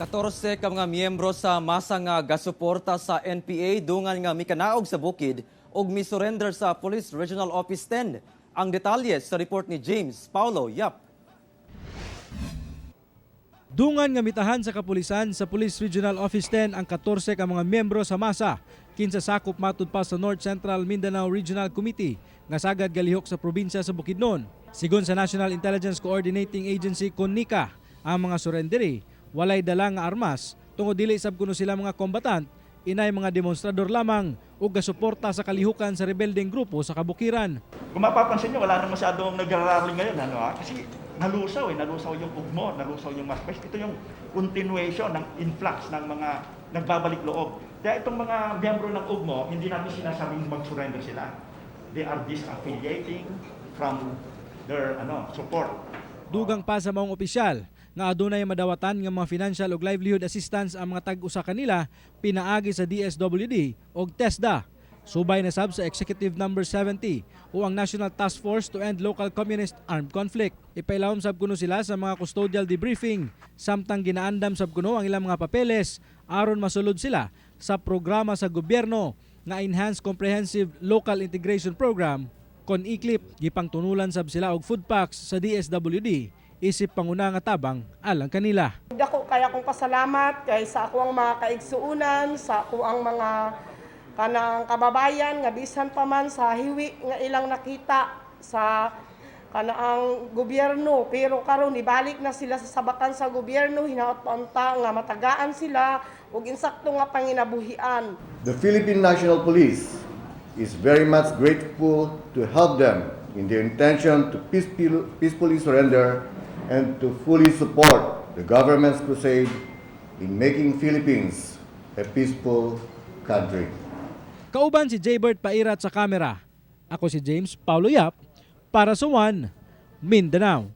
14 ka mga miyembro sa masa nga gasuporta sa NPA dungan nga mikanaog sa bukid ug misurrender sa Police Regional Office 10. Ang detalye sa report ni James Paulo Yap. Dungan nga mitahan sa kapulisan sa Police Regional Office 10 ang 14 ka mga miyembro sa masa kinsa sakop matud pa sa North Central Mindanao Regional Committee nga sagad galihok sa probinsya sa Bukidnon. Sigon sa National Intelligence Coordinating Agency (NICA), ang mga surrenderi walay dala nga armas tungod dili sab kuno sila mga kombatant, inay mga demonstrador lamang ug gasuporta sa kalihukan sa rebeldeng grupo sa kabukiran. Kung mapapansin nyo, wala nang masyadong nag-rally ngayon, kasi nalusaw yung ugmo, nalusaw yung maspes. Ito yung continuation ng influx ng mga nagbabalik loob. Kaya itong mga miyembro ng ugmo, hindi namin sinasabing mag-surrender sila. They are disaffiliating from their support. Dugang pa sa maong opisyal nga adunay madawatan nga mga financial ug livelihood assistance ang mga tag-usa kanila pinaagi sa DSWD ug TESDA. Subay na sab sa Executive Number 70 o ang National Task Force to End Local Communist Armed Conflict. Ipailawom sab kuno sila sa mga custodial debriefing samtang ginaandam sab kuno ang ilang mga papeles aron masulod sila sa programa sa gobyerno nga Enhanced Comprehensive Local Integration Program kon ICLIP. Gipangtunulan sab sila og food packs sa DSWD isip panguna nga tabang alang kanila. Dako kaya kong pasalamat kay sa ako ang mga kaigsuunan, sa ako ang mga kanang kababayan nga bisan pa man sa hiwi nga ilang nakita sa kanaang gobyerno, pero karon ibalik na sila sa sabakan sa gobyerno, hinaot panta nga matagaan sila ug insakto nga panginabuhian. The Philippine National Police is very much grateful to help them in their intention to peacefully surrender and to fully support the government's crusade in making Philippines a peaceful country. Kauban si Jaybert Pairat sa kamera. Ako si James Paulo Yap para sa One Mindanao.